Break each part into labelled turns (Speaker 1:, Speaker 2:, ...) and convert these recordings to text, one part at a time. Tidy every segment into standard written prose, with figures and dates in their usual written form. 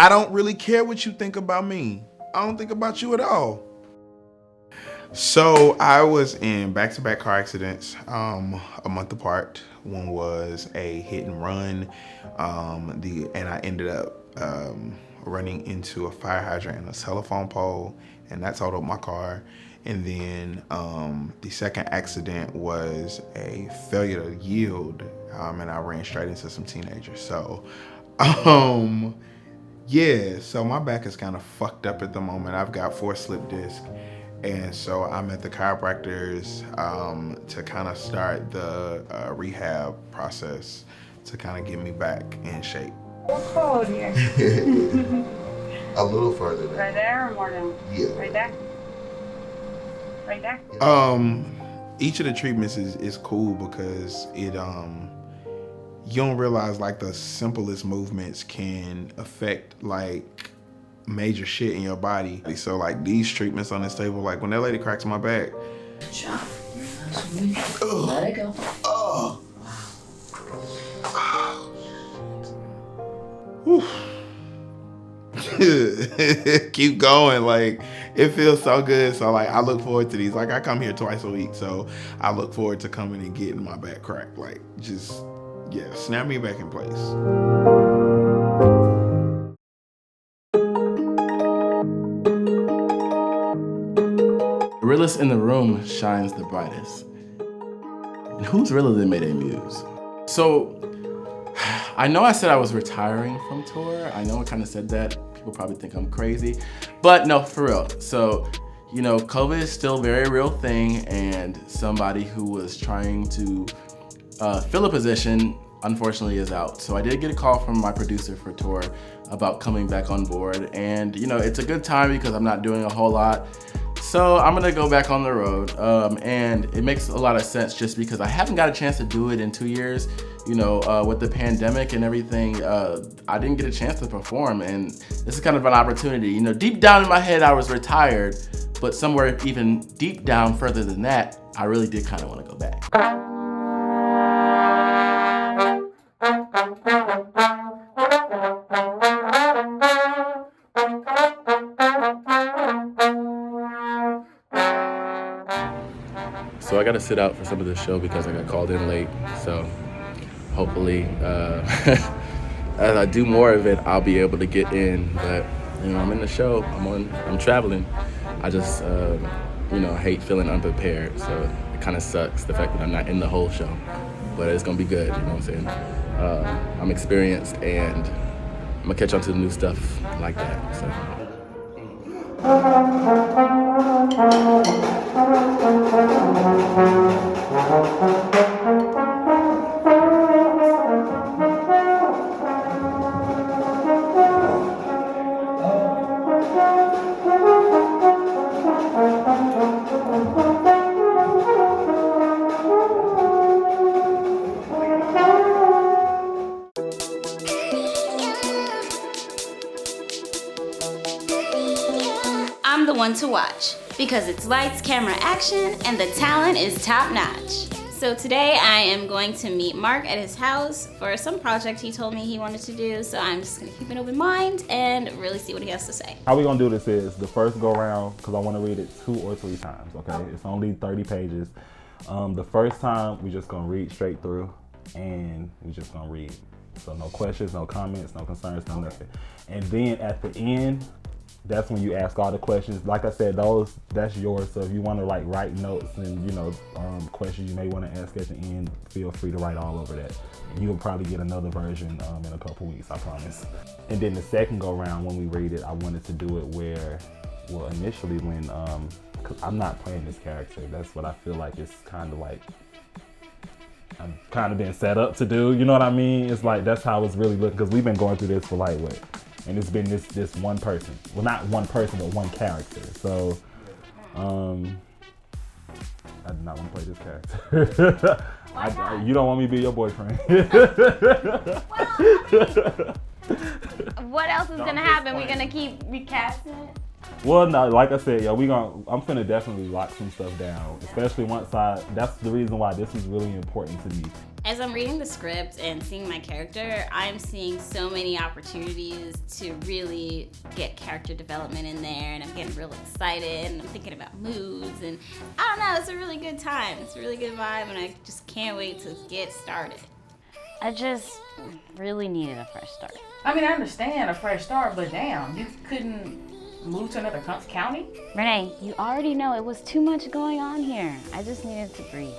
Speaker 1: I don't really care what you think about me. I don't think about you at all. So I was in back-to-back car accidents a month apart. One was a hit and run, and I ended up running into a fire hydrant and a telephone pole, and that totaled my car. And then the second accident was a failure to yield, and I ran straight into some teenagers. So, yeah, so my back is kind of fucked up at the moment. I've got 4 slip discs. And so I'm at the chiropractor's to kind of start the rehab process to kind of get me back in shape.
Speaker 2: What's cold here?
Speaker 1: A little further down.
Speaker 2: Right there or more down?
Speaker 1: Yeah.
Speaker 2: Right there? Right there?
Speaker 1: Each of the treatments is cool because it you don't realize like the simplest movements can affect like major shit in your body. So like these treatments on this table, like when that lady cracks my back.
Speaker 3: Good job. Let it go.
Speaker 1: Keep going. Like it feels so good. So like I look forward to these. Like I come here twice a week, so I look forward to coming and getting my back cracked. Like just snap me back in place.
Speaker 4: The realest in the room shines the brightest. And who's realer than Mayday Muse? So, I know I said I was retiring from tour. I know I kind of said that. People probably think I'm crazy. But no, for real. So, you know, COVID is still a very real thing, and somebody who was trying to fill a position, unfortunately, is out. So I did get a call from my producer for tour about coming back on board. And, you know, it's a good time because I'm not doing a whole lot. So I'm gonna go back on the road, and it makes a lot of sense just because I haven't got a chance to do it in 2 years. You know, with the pandemic and everything, I didn't get a chance to perform, and this is kind of an opportunity. You know, deep down in my head, I was retired, but somewhere even deep down further than that, I really did kind of want to go back. So I got to sit out for some of this show because I got called in late. So hopefully, as I do more of it, I'll be able to get in. But you know, I'm in the show. I'm traveling. I just you know, hate feeling unprepared. So it kind of sucks the fact that I'm not in the whole show. But it's gonna be good. You know what I'm saying? I'm experienced, and I'm gonna catch on to the new stuff like that. So.
Speaker 5: I'm the one to watch because it's lights, camera, action, and the talent is top notch. So today I am going to meet Mark at his house for some project he told me he wanted to do. So I'm just gonna keep an open mind and really see what he has to say.
Speaker 6: How we gonna do this is the first go round, because I want to read it 2 or 3 times, okay? It's only 30 pages. The first time we just gonna read straight through and we just gonna read. So no questions, no comments, no concerns, no nothing. And then at the end, that's when you ask all the questions. Like I said, that's yours. So if you want to like write notes and you know questions you may want to ask at the end, feel free to write all over that. You'll probably get another version in a couple weeks, I promise. And then the second go round, when we read it, I wanted to do it where, well, initially when, cause I'm not playing this character. That's what I feel like it's kind of like I've kind of been set up to do. You know what I mean? It's like that's how it's really looking, because we've been going through this for like what. And it's been this one person. Well, not one person, but one character. So, I do not want to play this character. You don't want me to be your boyfriend.
Speaker 5: What else is gonna happen? We're gonna keep recasting it?
Speaker 6: Well, no, like I said, I'm finna definitely lock some stuff down, especially that's the reason why this is really important to me.
Speaker 5: As I'm reading the script and seeing my character, I'm seeing so many opportunities to really get character development in there, and I'm getting real excited, and I'm thinking about moods, and I don't know, it's a really good time. It's a really good vibe, and I just can't wait to get started.
Speaker 7: I just really needed a fresh start.
Speaker 8: I mean, I understand a fresh start, but damn, you couldn't move to another county?
Speaker 7: Renee, you already know it was too much going on here. I just needed to breathe.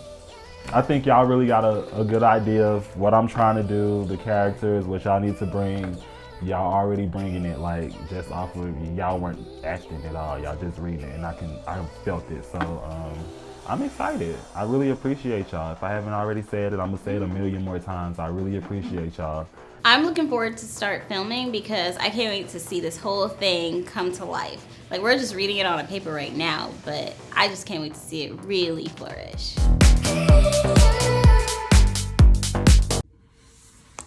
Speaker 6: I think y'all really got a good idea of what I'm trying to do, the characters, what y'all need to bring. Y'all already bringing it, like, just off of, y'all weren't acting at all. Y'all just reading it, and I felt it. So I'm excited. I really appreciate y'all. If I haven't already said it, I'm gonna say it a million more times. I really appreciate y'all.
Speaker 5: I'm looking forward to start filming because I can't wait to see this whole thing come to life. Like, we're just reading it on a paper right now, but I just can't wait to see it really flourish.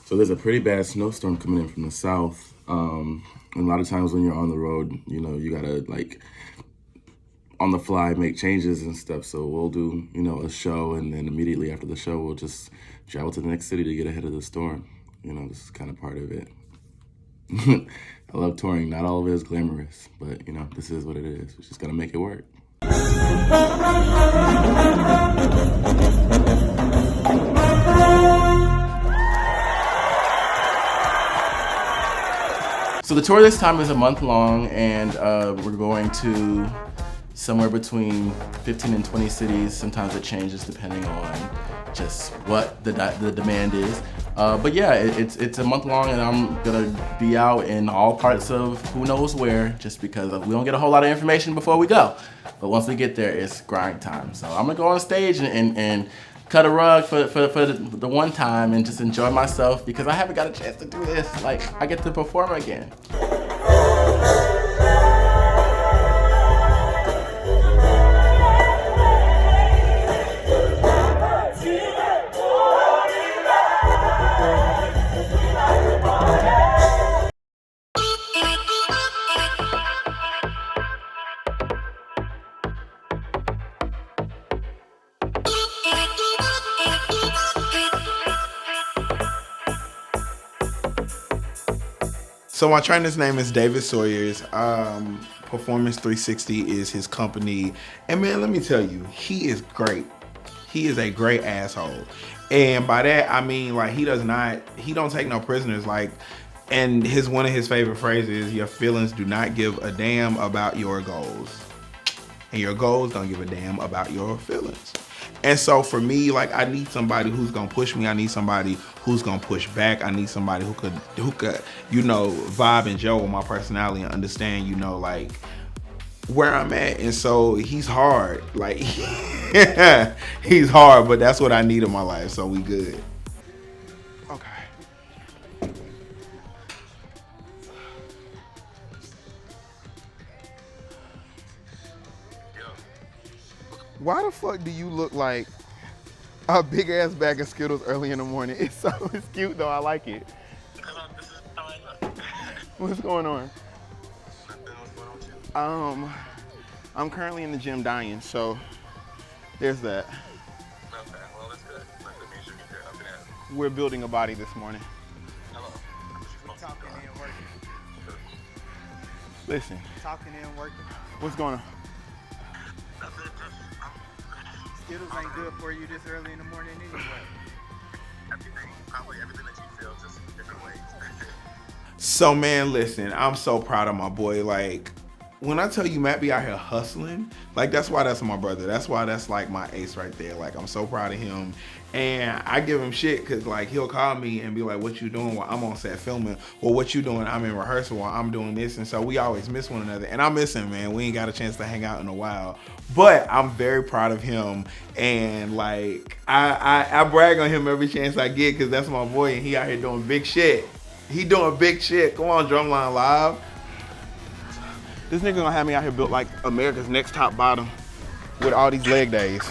Speaker 4: So there's a pretty bad snowstorm coming in from the south. And a lot of times when you're on the road, you know, you gotta, like, on the fly make changes and stuff. So we'll do, you know, a show, and then immediately after the show, we'll just travel to the next city to get ahead of the storm. You know, this is kind of part of it. I love touring. Not all of it is glamorous, but, you know, this is what it is. We just gotta make it work. So the tour this time is a month long, and we're going to somewhere between 15 and 20 cities. Sometimes it changes depending on just what the demand is. But yeah, it's a month long, and I'm gonna be out in all parts of who knows where, just because we don't get a whole lot of information before we go. But once we get there, it's grind time. So I'm gonna go on stage and cut a rug for the one time and just enjoy myself, because I haven't got a chance to do this. Like, I get to perform again.
Speaker 1: So my trainer's name is David Sawyers. Performance 360 is his company. And man, let me tell you, he is great. He is a great asshole. And by that, I mean, like, he don't take no prisoners. Like, and one of his favorite phrases is, your feelings do not give a damn about your goals. And your goals don't give a damn about your feelings. And so for me, like, I need somebody who's gonna push me. I need somebody who's gonna push back. I need somebody who could, you know, vibe and gel with my personality and understand, you know, like, where I'm at. And so he's hard. Like, he's hard, but that's what I need in my life. So we good. Okay. Why the fuck do you look like a big ass bag of Skittles early in the morning? It's cute though. I like it.
Speaker 9: This is how I look.
Speaker 1: What's going on?
Speaker 9: Nothing. What's going on with you?
Speaker 1: I'm currently in the gym dying, so there's that.
Speaker 9: Okay, well that's good. That means you're up and at it.
Speaker 1: We're building a body this morning.
Speaker 9: Hello.
Speaker 10: Talking and working.
Speaker 1: Listen,
Speaker 10: Talking and working.
Speaker 1: what's going on?
Speaker 9: Nothing.
Speaker 10: Skittles ain't good for you this early in the morning anyway.
Speaker 9: Probably everything that you feel, just in different ways.
Speaker 1: So man, listen, I'm so proud of my boy. Like, when I tell you Matt be out here hustling, like, that's why that's my brother. That's why that's like my ace right there. Like, I'm so proud of him. And I give him shit because, like, he'll call me and be like, what you doing while I'm on set filming? Or what you doing? I'm in rehearsal while I'm doing this. And so we always miss one another. And I miss him, man. We ain't got a chance to hang out in a while. But I'm very proud of him. And, like, I brag on him every chance I get because that's my boy. And he out here doing big shit. He doing big shit. Come on, Drumline Live. This nigga gonna have me out here built like America's Next Top Bottom with all these leg days.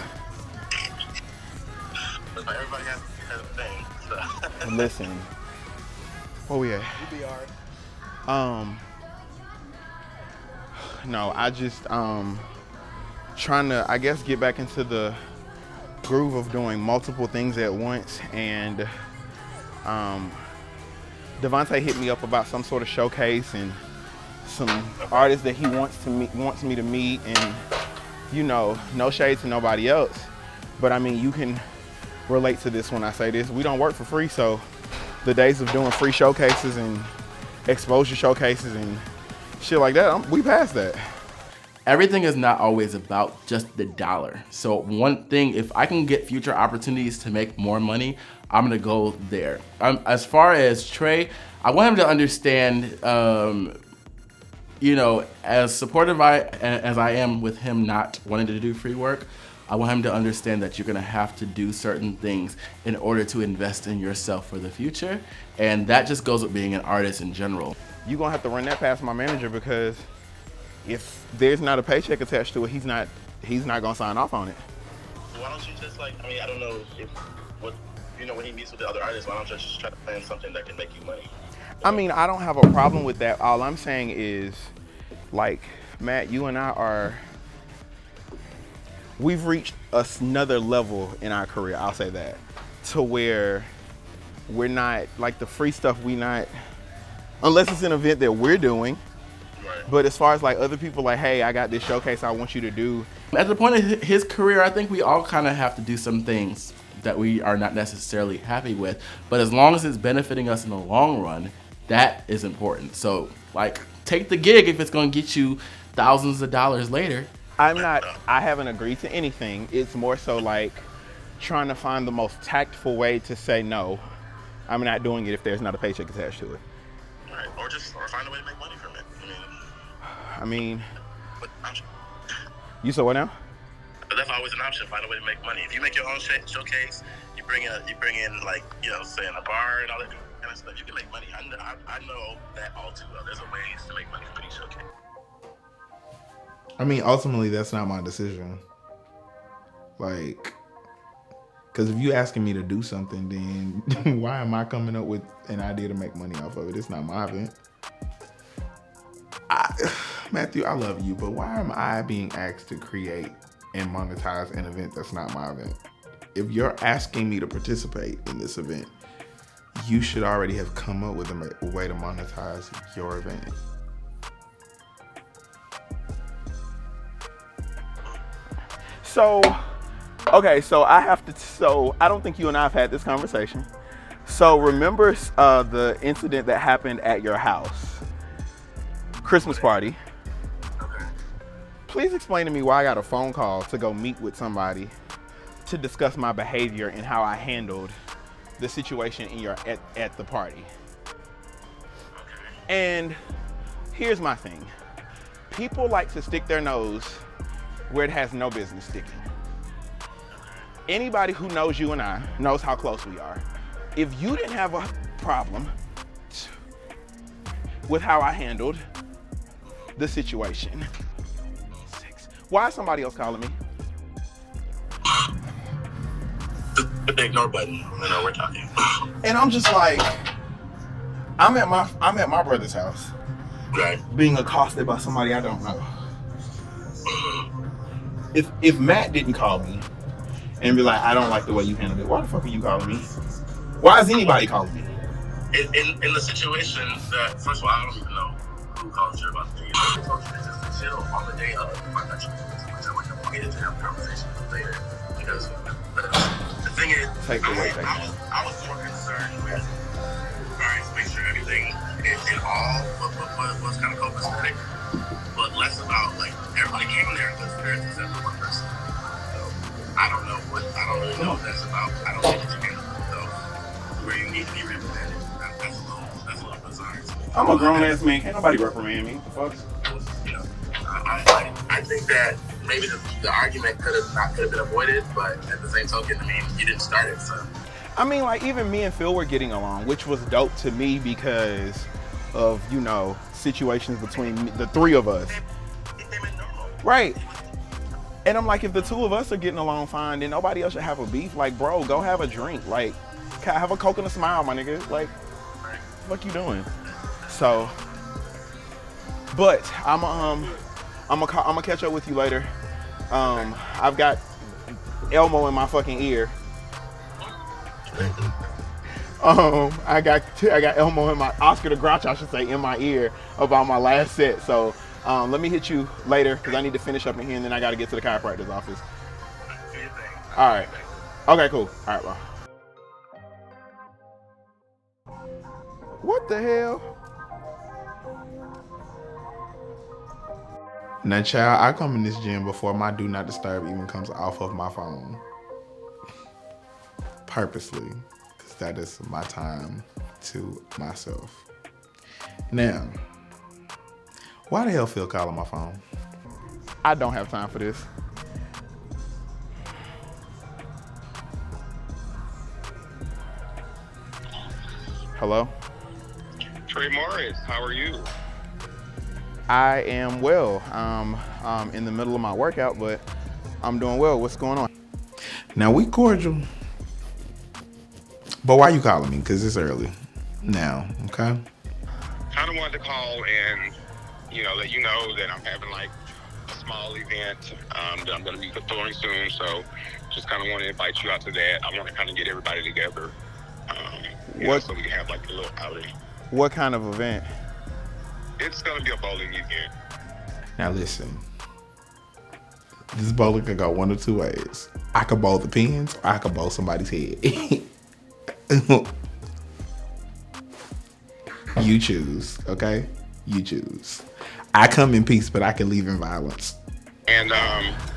Speaker 9: But everybody has a thing. So.
Speaker 1: Listen, where we at?
Speaker 10: You be alright.
Speaker 1: No, I just trying to, I guess, get back into the groove of doing multiple things at once. And Devontae hit me up about some sort of showcase and some artists that he wants me to meet. And you know, no shade to nobody else, but I mean, you can relate to this when I say this. We don't work for free, so the days of doing free showcases and exposure showcases and shit like that, we passed that.
Speaker 4: Everything is not always about just the dollar. So one thing, if I can get future opportunities to make more money, I'm gonna go there. As far as Trae, I want him to understand, you know, as supportive as I am with him not wanting to do free work, I want him to understand that you're gonna have to do certain things in order to invest in yourself for the future. And that just goes with being an artist in general.
Speaker 1: You're gonna have to run that past my manager, because if there's not a paycheck attached to it, he's not gonna sign off on it.
Speaker 9: Why don't you just like, I mean, I don't know if, when he meets with the other artists, why don't you just try to plan something that can make you money?
Speaker 1: I mean, I don't have a problem with that. All I'm saying is, like, Matt, you and we've reached another level in our career, I'll say that, to where we're not, like, the free stuff, unless it's an event that we're doing.
Speaker 9: Right.
Speaker 1: But as far as like other people, like, hey, I got this showcase I want you to do.
Speaker 4: At the point of his career, I think we all kind of have to do some things that we are not necessarily happy with, but as long as it's benefiting us in the long run, that is important. So, like, take the gig if it's gonna get you thousands of dollars later.
Speaker 1: I haven't agreed to anything. It's more so like trying to find the most tactful way to say no, I'm not doing it if there's not a paycheck attached to it.
Speaker 9: Right. Or find a way to make money from it.
Speaker 1: I mean,
Speaker 9: but
Speaker 1: you said what now?
Speaker 9: That's always an option. Find a way to make money. If you make your own showcase, you bring in, like, say in a bar and all that kind of stuff, you can make money. I know that all too well. There's a ways to make money from each showcase.
Speaker 1: I mean, ultimately, that's not my decision. Like, because if you're asking me to do something, then why am I coming up with an idea to make money off of it? It's not my event. Matthew, I love you, but why am I being asked to create and monetize an event that's not my event? If you're asking me to participate in this event, you should already have come up with a way to monetize your event. So, okay, I don't think you and I have had this conversation. So remember the incident that happened at your house, Christmas party?
Speaker 9: Okay.
Speaker 1: Please explain to me why I got a phone call to go meet with somebody to discuss my behavior and how I handled the situation at the party.
Speaker 9: Okay.
Speaker 1: And here's my thing. People like to stick their nose where it has no business sticking. Anybody who knows you and I knows how close we are. If you didn't have a problem with how I handled the situation, why is somebody else calling me?
Speaker 9: The ignore button. We're talking.
Speaker 1: And I'm just like, I'm at my brother's house,
Speaker 9: Right.
Speaker 1: being accosted by somebody I don't know. If Matt didn't call me and be like, I don't like the way you handled it, why the fuck are you calling me? Why is anybody calling me?
Speaker 9: In the situation that, first of all, I don't even know who called you about the thing. I told you just to chill on the day of. I'm not sure we'll get into have a conversation later, because the thing is, I was more concerned with, all right, make sure everything in all was kind of copacetic, but less about, like, everybody came there except for one person. So I don't really know what that's about. I don't think you can know where you need to be represented. That's a little bizarre.
Speaker 1: I'm a grown ass man. Can't nobody reprimand me. The fuck?
Speaker 9: I think that maybe the argument could have been avoided, but at the same token, I mean, you didn't start it, so.
Speaker 1: I mean, like, even me and Phyll were getting along, which was dope to me because of, situations between the three of us. Right. And I'm like, if the two of us are getting along fine, then nobody else should have a beef. Like, bro, go have a drink. Like, have a Coke and a smile, my nigga. Like, what you doing? So, but I'm I'm gonna catch up with you later. I've got Elmo in my fucking ear. I got Elmo in my Oscar the Grouch, I should say, in my ear about my last set. So let me hit you later because I need to finish up in here and then I got to get to the chiropractor's office. All right. Okay, cool. All right, bye. What the hell? Now, child, I come in this gym before my do not disturb even comes off of my phone. Purposely, because that is my time to myself. Now, why the hell Phil calling my phone? I don't have time for this. Hello?
Speaker 11: Trey Morris, how are you?
Speaker 1: I am well. I'm in the middle of my workout, but I'm doing well. What's going on? Now, we cordial. But why you calling me? Because it's early now, okay?
Speaker 11: Kind of wanted to call and, let you know that I'm having like a small event that I'm going to be throwing soon. So just kind of want to invite you out to that. I want to kind of get everybody together. So we can have like a little outing.
Speaker 1: What kind of event?
Speaker 11: It's going to be a bowling event.
Speaker 1: Now listen, this bowling could go one of two ways. I could bowl the pins or I could bowl somebody's head. You choose, okay? You choose. I come in peace, but I can leave in violence.
Speaker 11: And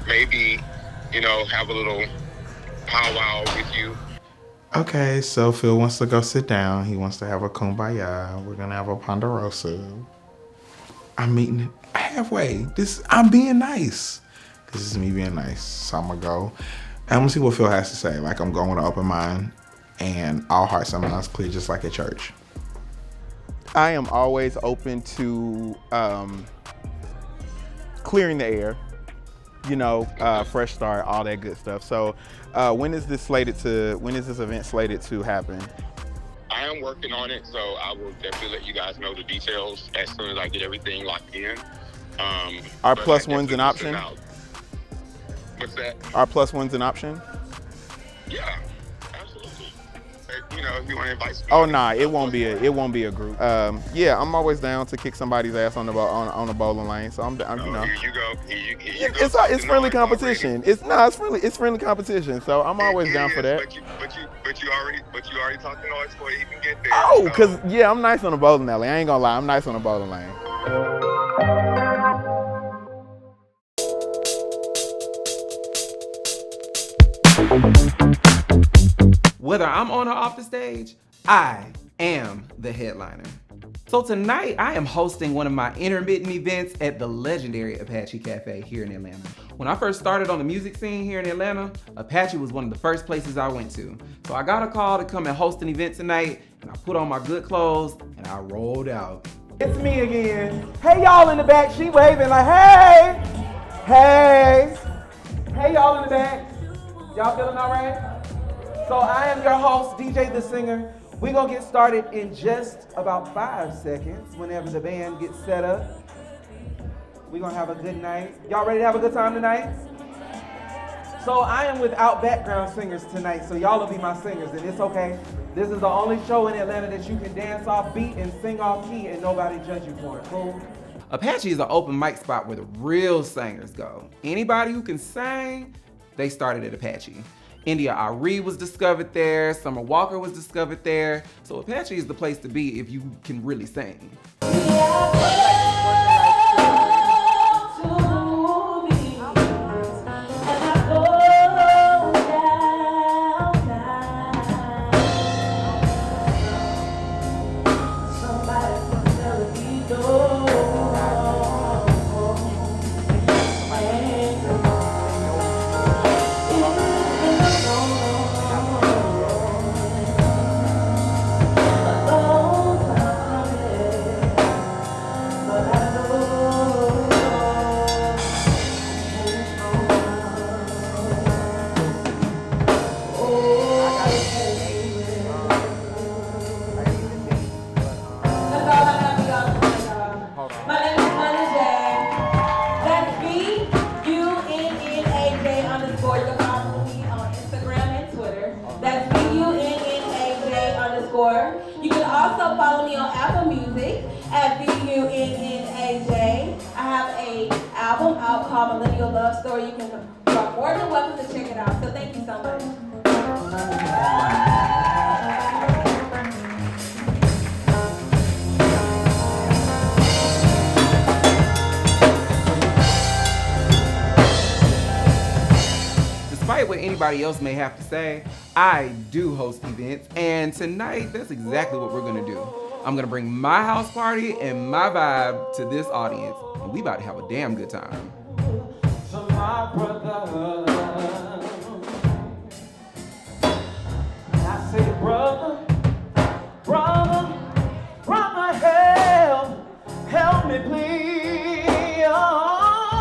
Speaker 11: maybe, have a little powwow with you.
Speaker 1: Okay, so Phil wants to go sit down. He wants to have a kumbaya. We're gonna have a ponderosa. I'm meeting it halfway. I'm being nice. This is me being nice. So I'm gonna go. I'm gonna see what Phil has to say. Like, I'm going with an open mind and all hearts and minds clear, just like at church. I am always open to clearing the air, fresh start, all that good stuff. So when is this event slated to happen?
Speaker 11: I am working on it, so I will definitely let you guys know the details as soon as I get everything locked in.
Speaker 1: Are plus ones an option?
Speaker 11: What's that?
Speaker 1: Are plus ones an option?
Speaker 11: Yeah, absolutely. If you want to invite somebody.
Speaker 1: Oh nah, it won't be a group. Yeah, I'm always down to kick somebody's ass on the bowling lane. So I'm
Speaker 11: Here you go. Here you go.
Speaker 1: It's friendly competition. It's friendly competition. So I'm always down for that.
Speaker 11: But you already talking noise before you even get there.
Speaker 1: Oh, cause yeah, I'm nice on the bowling alley. I ain't gonna lie, I'm nice on the bowling lane.
Speaker 12: Whether I'm on or off the stage, I am the headliner. So tonight, I am hosting one of my intermittent events at the legendary Apache Cafe here in Atlanta. When I first started on the music scene here in Atlanta, Apache was one of the first places I went to. So I got a call to come and host an event tonight, and I put on my good clothes, and I rolled out. It's me again. Hey, y'all in the back, she waving like, hey, hey. Hey, y'all in the back. Y'all feeling all right? So I am your host, DJ The Singer. We're gonna get started in just about 5 seconds whenever the band gets set up. We're gonna have a good night. Y'all ready to have a good time tonight? So I am without background singers tonight, so y'all will be my singers, and it's okay. This is the only show in Atlanta that you can dance off beat and sing off key and nobody judge you for it, cool? Apache is an open mic spot where the real singers go. Anybody who can sing, they started at Apache. India Ari was discovered there, Summer Walker was discovered there, so Apache is the place to be if you can really sing.
Speaker 13: millennial love story. You are more than welcome to check it out. So thank you so much.
Speaker 12: Despite what anybody else may have to say, I do host events, and tonight that's exactly what we're gonna do. I'm gonna bring my house party and my vibe to this audience, and we about to have a damn good time.
Speaker 14: So my brother, I say brother, help me please. Oh.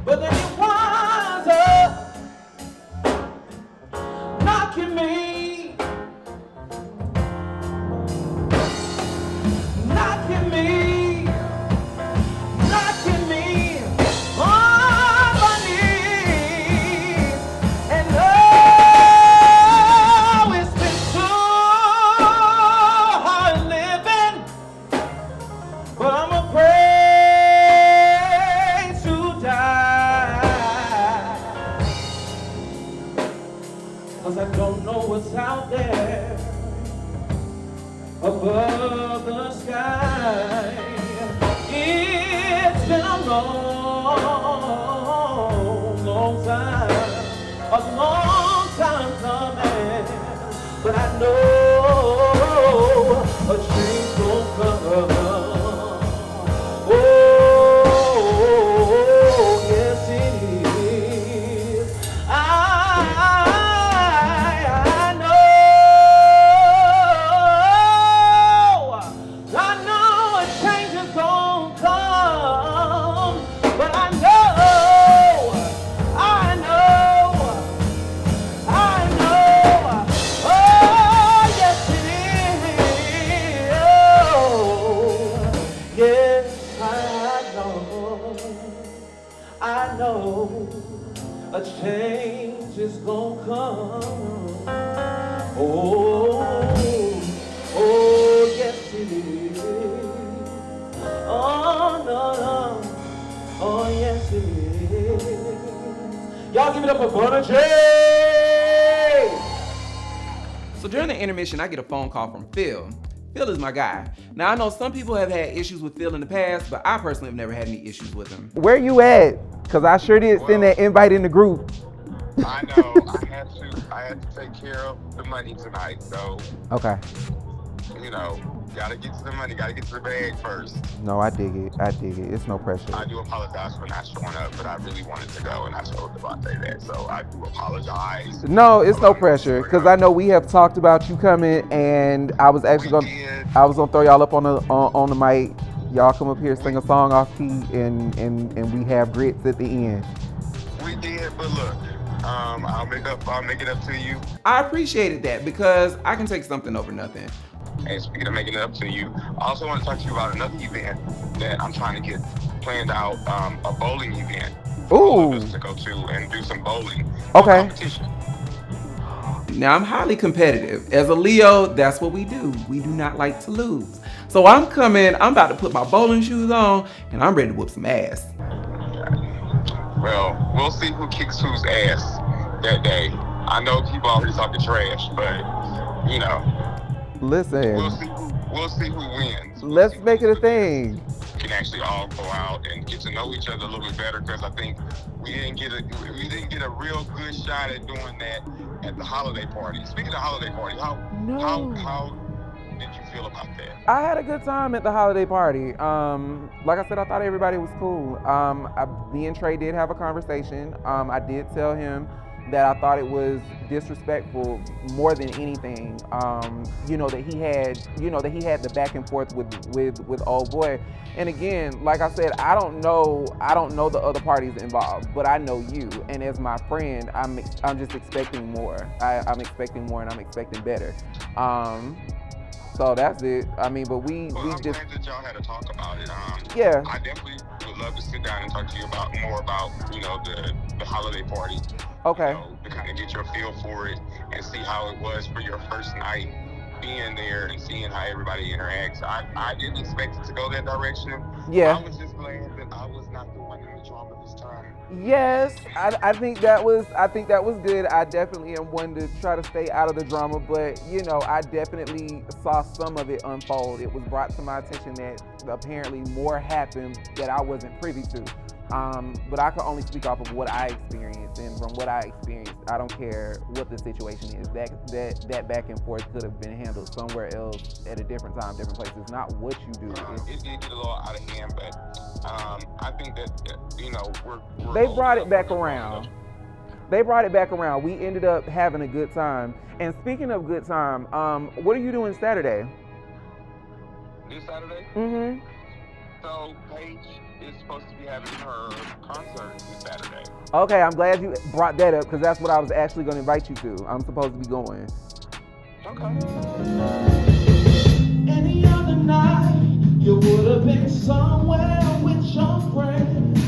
Speaker 14: But then you winds up knocking me, knocking me on my knees. And oh, it's been so hard living, but I'm afraid to die, 'cause I don't know what's out there above the sky. It's been a long time coming, but I know a change will come. Oh, yes it is. I know a change is gonna come, but I know, oh yes it is. Oh, yes I know a change is gonna come. Oh, yes it is. Oh, no. Oh, yes it is. Y'all give it up for Phyll and Trae.
Speaker 12: So during the intermission, I get a phone call from Phyll. Phyll is my guy. Now, I know some people have had issues with Phyll in the past, but I personally have never had any issues with him.
Speaker 15: Where you at? Because I sure did send that invite in the group.
Speaker 11: I know. I had to take care of the money tonight, so.
Speaker 15: Okay.
Speaker 11: You know, gotta get to the money, gotta get to the bag first.
Speaker 15: No, I dig it. It's no pressure.
Speaker 11: I do apologize for not showing up, but I really wanted to go, and I told Devontae that, so I do apologize.
Speaker 15: No, it's no pressure, because I know we have talked about you coming, and I was actually gonna throw y'all up on the mic. Y'all come up here, sing a song off key, and we have grits at the end.
Speaker 11: We did, but look, I'll make it up to you.
Speaker 12: I appreciated that because I can take something over nothing.
Speaker 11: And speaking of making it up to you, I also want to talk to you about another event that I'm trying to get planned out, a bowling event. For all of us to go to and do some bowling.
Speaker 15: Okay.
Speaker 11: Competition.
Speaker 12: Now, I'm highly competitive. As a Leo, that's what we do. We do not like to lose. So I'm about to put my bowling shoes on, and I'm ready to whoop some ass.
Speaker 11: Well, we'll see who kicks whose ass that day. I know people already talking trash, but, you know.
Speaker 15: Listen.
Speaker 11: We'll see who wins.
Speaker 15: Let's make it a thing.
Speaker 11: We can actually all go out and get to know each other a little bit better, because I think we didn't get a real good shot at doing that at the holiday party. Speaking of holiday party, how did you feel about that?
Speaker 15: I had a good time at the holiday party. Like I said, I thought everybody was cool. Me and Trae did have a conversation. I did tell him that I thought it was disrespectful more than anything. That he had the back and forth with old boy. And again, like I said, I don't know the other parties involved, but I know you. And as my friend, I'm just expecting more. I'm expecting more, and I'm expecting better. So that's it. I mean, but we
Speaker 11: I'm
Speaker 15: just.
Speaker 11: glad that y'all had to talk about it.
Speaker 15: Yeah.
Speaker 11: I definitely would love to sit down and talk to you more about the holiday party.
Speaker 15: Okay.
Speaker 11: To kind of get your feel for it and see how it was for your first night being there and seeing how everybody interacts, I didn't expect it to go that direction.
Speaker 15: Yeah.
Speaker 11: I was just glad that I was not the one in the drama this time.
Speaker 15: Yes, I think that was good. I definitely am one to try to stay out of the drama, but you know, I definitely saw some of it unfold. It was brought to my attention that apparently more happened that I wasn't privy to. But I can only speak off of what I experienced, and from what I experienced, I don't care what the situation is. That back and forth could have been handled somewhere else at a different time, different place. It's not what you do.
Speaker 11: It did get a little out of hand, but I think that you know we're
Speaker 15: They brought it back around. They brought it back around. We ended up having a good time. And speaking of good time, what are you doing Saturday?
Speaker 11: This Saturday?
Speaker 15: Mm-hmm.
Speaker 11: So Paige is supposed to be having her concert this Saturday.
Speaker 15: Okay, I'm glad you brought that up because that's what I was actually going to invite you to. I'm supposed to be going.
Speaker 11: Okay.
Speaker 14: Any other night, you would have been somewhere with your friends.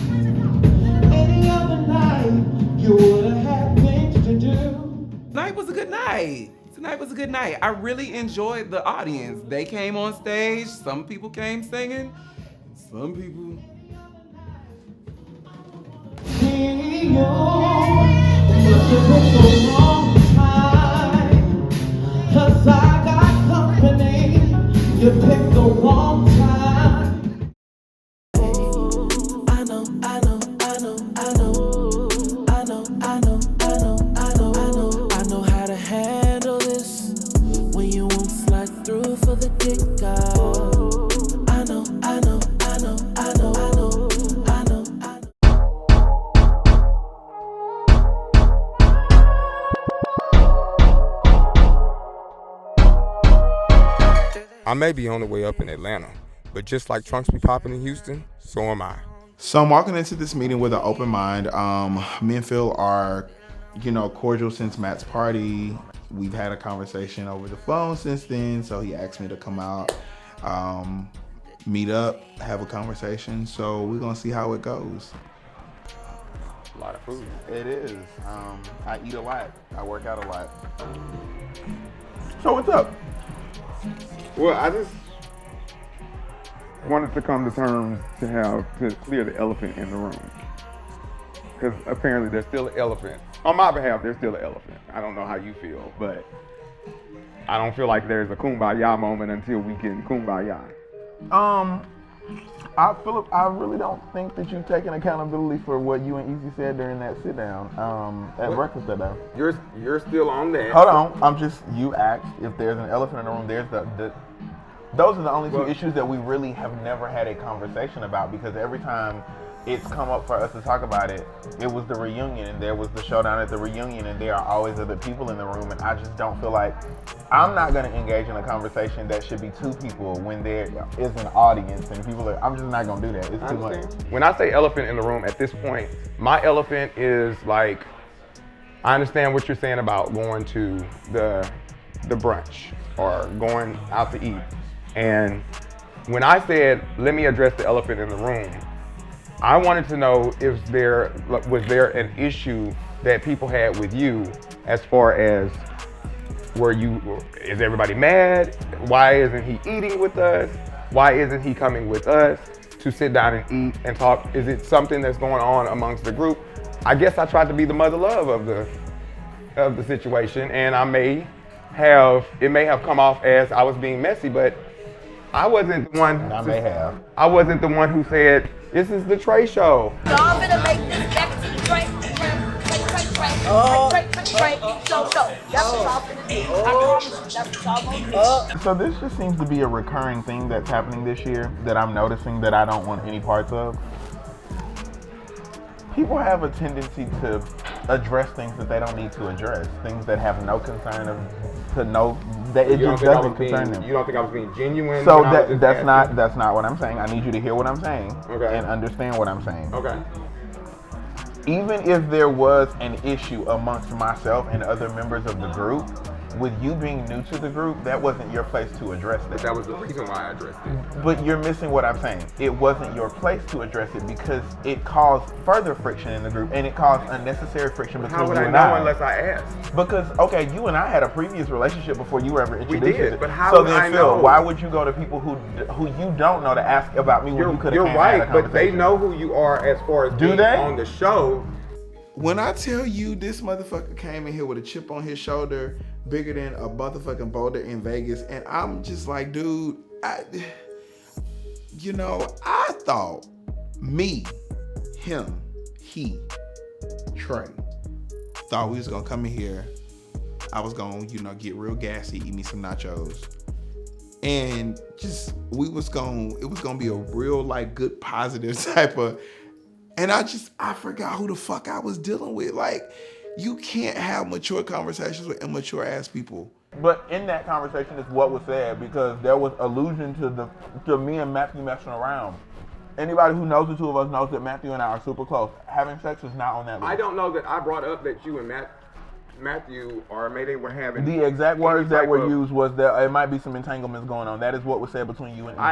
Speaker 14: Any other night, you would have had things to do.
Speaker 12: Tonight was a good night. Tonight was a good night. I really enjoyed the audience. They came on stage. Some people came singing. Some people.
Speaker 14: Cause I got company. You picked the wrong time. I know how to handle this when you won't slide through for the kick-out.
Speaker 11: I may be on the way up in Atlanta, but just like trunks be popping in Houston, so am I.
Speaker 1: So I'm walking into this meeting with an open mind. Me and Phyll are, cordial since Matt's party. We've had a conversation over the phone since then, so he asked me to come out, meet up, have a conversation. So we're gonna see how it goes.
Speaker 16: A lot of food. It is. I eat a lot. I work out a lot.
Speaker 17: So what's up? Well, I just wanted to come to terms to clear the elephant in the room. Because apparently there's still an elephant. On my behalf, there's still an elephant. I don't know how you feel, but I don't feel like there's a kumbaya moment until we can kumbaya.
Speaker 16: I really don't think that you've taken accountability for what you and Easy said during that sit down, at breakfast that day.
Speaker 17: You're still on that.
Speaker 16: Hold on, you asked if there's an elephant in the room. There's those are the only two issues that we really have never had a conversation about, because every time it's come up for us to talk about it, it was the reunion and there was the showdown at the reunion and there are always other people in the room, and I just don't feel like I'm not going to engage in a conversation that should be two people when there is an audience and people are, I'm just not going to do that. It's too much.
Speaker 17: When I say elephant in the room at this point, my elephant is like, I understand what you're saying about going to the brunch or going out to eat. And when I said, let me address the elephant in the room, I wanted to know if was there an issue that people had with you as far as is everybody mad? Why isn't he eating with us? Why isn't he coming with us to sit down and eat and talk? Is it something that's going on amongst the group? I guess I tried to be the mother love of the situation, and it may have come off as I was being messy, but I wasn't the one. I wasn't the one who said, this is the Trae show.
Speaker 13: Y'all gonna make this back to the Trae. So. That's what y'all finna do. I promise you, that's what y'all gonna do.
Speaker 16: So this just seems to be a recurring thing that's happening this year that I'm noticing that I don't want any parts of. People have a tendency to address things that they don't need to address, things that have no concern that it just doesn't concern them.
Speaker 17: You don't think I was being genuine?
Speaker 16: So that's not what I'm saying. I need you to hear what I'm saying and understand what I'm saying.
Speaker 17: Okay.
Speaker 16: Even if there was an issue amongst myself and other members of the group, with you being new to the group, that wasn't your place to address that.
Speaker 17: That was the reason why I addressed it.
Speaker 16: But you're missing what I'm saying. It wasn't your place to address it because it caused further friction in the group and it caused unnecessary friction between
Speaker 17: How would
Speaker 16: you
Speaker 17: I
Speaker 16: and
Speaker 17: know unless I asked?
Speaker 16: Because, okay, you and I had a previous relationship before you were ever introduced.
Speaker 17: We did, but how
Speaker 16: so
Speaker 17: would
Speaker 16: then,
Speaker 17: I
Speaker 16: Phil,
Speaker 17: know?
Speaker 16: why would you go to people who you don't know to ask about me when you could have
Speaker 17: You're
Speaker 16: came and had a
Speaker 17: right, but they
Speaker 16: conversation?
Speaker 17: know who you are as far as
Speaker 16: Do
Speaker 17: being
Speaker 16: they?
Speaker 17: on the show.
Speaker 1: When I tell you this motherfucker came in here with a chip on his shoulder bigger than a motherfucking boulder in Vegas, and I'm just like, dude, I thought me, him, he, Trae, thought we was gonna come in here. I was gonna, get real gassy, eat me some nachos. And it was gonna be a real, like, good, positive type of, and I forgot who the fuck I was dealing with. Like, you can't have mature conversations with immature ass people.
Speaker 16: But in that conversation is what was said because there was allusion to me and Matthew messing around. Anybody who knows the two of us knows that Matthew and I are super close. Having sex is not on that list.
Speaker 17: I don't know that I brought up that you and Matthew or Mayday were having.
Speaker 16: The exact words that were used was that it might be some entanglements going on. That is what was said between you and me.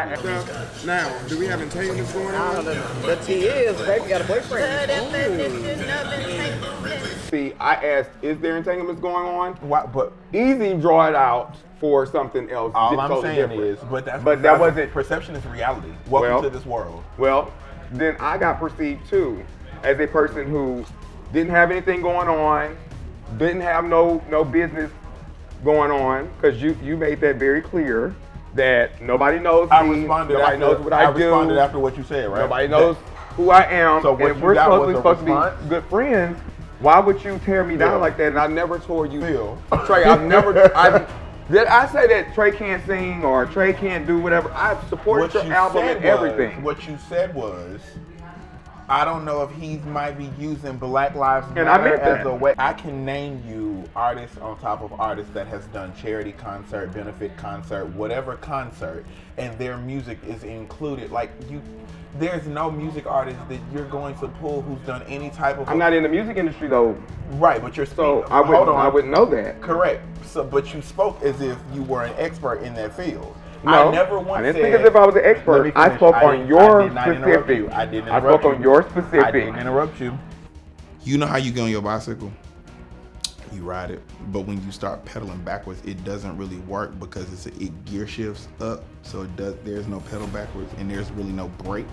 Speaker 17: Now, do we have entanglements going on?
Speaker 10: The T is, baby, got a boyfriend.
Speaker 17: See, I asked, is there entanglements going on?
Speaker 16: Why, but
Speaker 17: easy draw it out for something else.
Speaker 16: All I'm
Speaker 17: totally
Speaker 16: saying
Speaker 17: different.
Speaker 16: is, that wasn't perception is reality. Welcome to this world.
Speaker 17: Well, then I got perceived too as a person who didn't have anything going on, didn't have no business going on, because you made that very clear that nobody knows me, nobody knows what I do.
Speaker 16: I responded after what you said, right?
Speaker 17: Nobody knows who I am,
Speaker 16: so
Speaker 17: and we're supposed to be good friends. Why would you tear me down like that? And I never tore you. Trae, did I say that Trae can't sing or Trae can't do whatever? I supported your album and everything.
Speaker 16: What you said was, I don't know if he might be using Black Lives
Speaker 17: And I
Speaker 16: Matter
Speaker 17: meant
Speaker 16: as
Speaker 17: that.
Speaker 16: a way. I can name you artists on top of artists that has done charity concert, benefit concert, whatever concert, and their music is included. Like there's no music artist that you're going to pull who's done any type of.
Speaker 17: I'm not in the music industry though.
Speaker 16: Right, but you're
Speaker 17: so I wouldn't know that.
Speaker 16: Correct. So, but you spoke as if you were an expert in that field.
Speaker 17: No, I didn't think as if I was an expert. I spoke on your specific. I spoke on your specific.
Speaker 16: I didn't interrupt you.
Speaker 1: You know how you get on your bicycle? You ride it, but when you start pedaling backwards, it doesn't really work because it gear shifts up, so there's no pedal backwards and there's really no brake.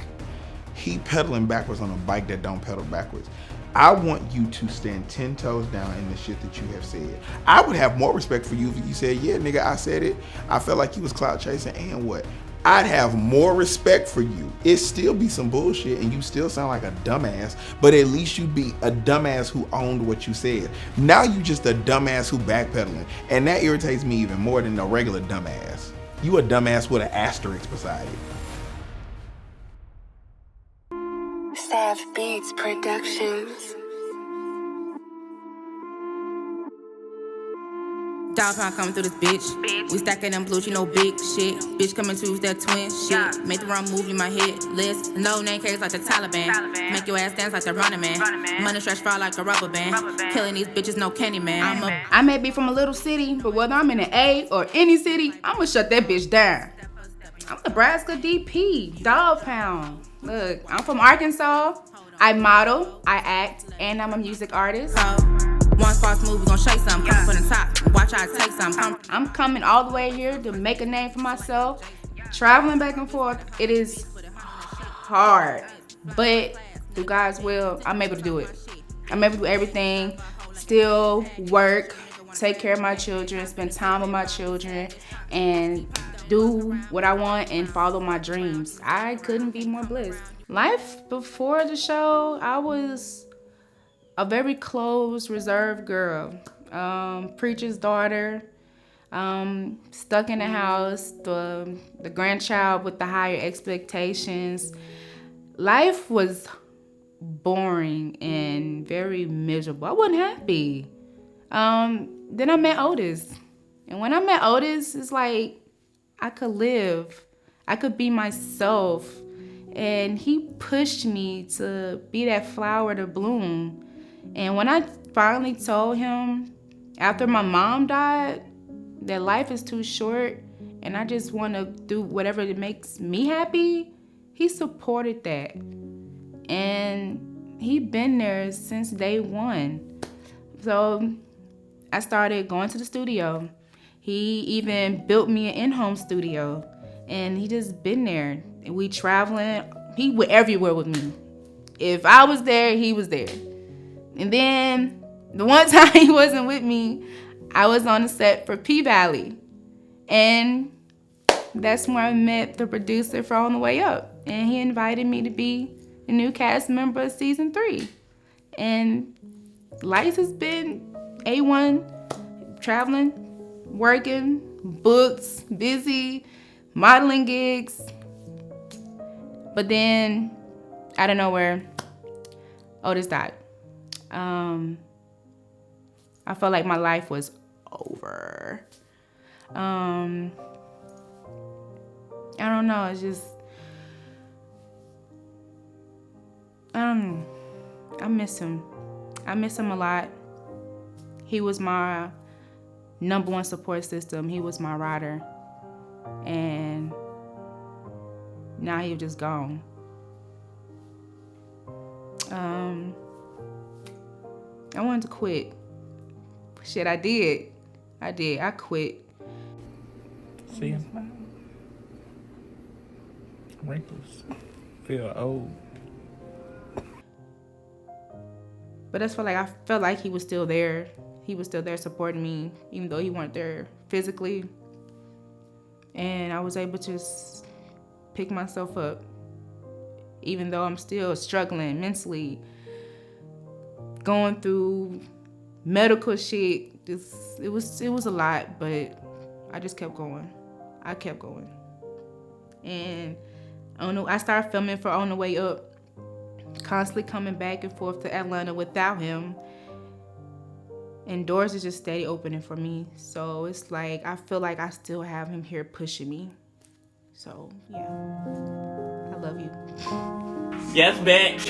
Speaker 1: He pedaling backwards on a bike that don't pedal backwards. I want you to stand 10 toes down in the shit that you have said. I would have more respect for you if you said, yeah, nigga, I said it. I felt like you was clout chasing and what? I'd have more respect for you. It still be some bullshit and you still sound like a dumbass, but at least you'd be a dumbass who owned what you said. Now you just a dumbass who backpedaling, and that irritates me even more than a regular dumbass. You a dumbass with an asterisk beside it.
Speaker 18: Staff Beats Productions.
Speaker 19: Dog pound coming through this bitch. We stacking them blues, you know, big shit. Bitch coming to use that twin shit. Make the wrong move in my head list. No name case like the Taliban. Make your ass dance like the Running Man. Money stretch far like a rubber band. Killing these bitches, no Candy Man. I may be from a little city, but whether I'm in an A or any city, I'ma shut that bitch down. I'm Nebraska DP, Dog Pound. Look, I'm from Arkansas. I model, I act, and I'm a music artist. One false move, we gon' shake some. Coming from the top, watch how I take some. I'm coming all the way here to make a name for myself. Traveling back and forth, it is hard. But through God's will, I'm able to do it. I'm able to do everything, still work, take care of my children, spend time with my children, and do what I want and follow my dreams. I couldn't be more blessed. Life before the show, I was a very close, reserved girl. Preacher's daughter, stuck in the house, the grandchild with the higher expectations. Life was boring and very miserable. I wasn't happy. Then I met Otis. And when I met Otis, it's like I could live. I could be myself. And he pushed me to be that flower to bloom. And when I finally told him, after my mom died, that life is too short and I just want to do whatever that makes me happy, he supported that. And he been there since day one. So I started going to the studio. He even built me an in-home studio, and he just been there. And we traveling. He went everywhere with me. If I was there, he was there. And then the one time he wasn't with me, I was on the set for P-Valley. And that's where I met the producer for On the Way Up. And he invited me to be a new cast member of season 3. And life has been A1, traveling, working, books, busy, modeling gigs. But then, out of nowhere, Otis died. I felt like my life was over. I don't know, it's just, I miss him. I miss him a lot. He was my number one support system. He was my rider. And now he's just gone. I wanted to quit. Shit, I did. I quit.
Speaker 6: See him? Wrinkles. Feel old.
Speaker 19: But I felt like he was still there. He was still there supporting me, even though he weren't there physically. And I was able to just pick myself up, even though I'm still struggling mentally, going through medical shit. It was a lot, but I just kept going. I kept going. And I started filming for On the Way Up, constantly coming back and forth to Atlanta without him. And doors are just steady opening for me. So it's like, I feel like I still have him here pushing me. So, yeah. I love you.
Speaker 20: Yes, bitch.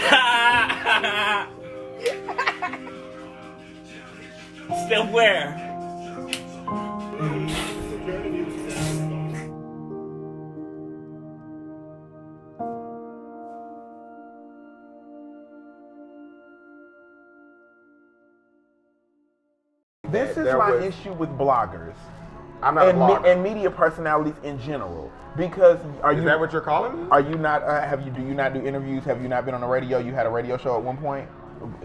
Speaker 20: Still where?
Speaker 16: This is my issue with bloggers.
Speaker 17: I'm not a blogger.
Speaker 16: And media personalities in general. Because
Speaker 17: Is that what you're calling me?
Speaker 16: Are you not? Do you not do interviews? Have you not been on the radio? You had a radio show at one point.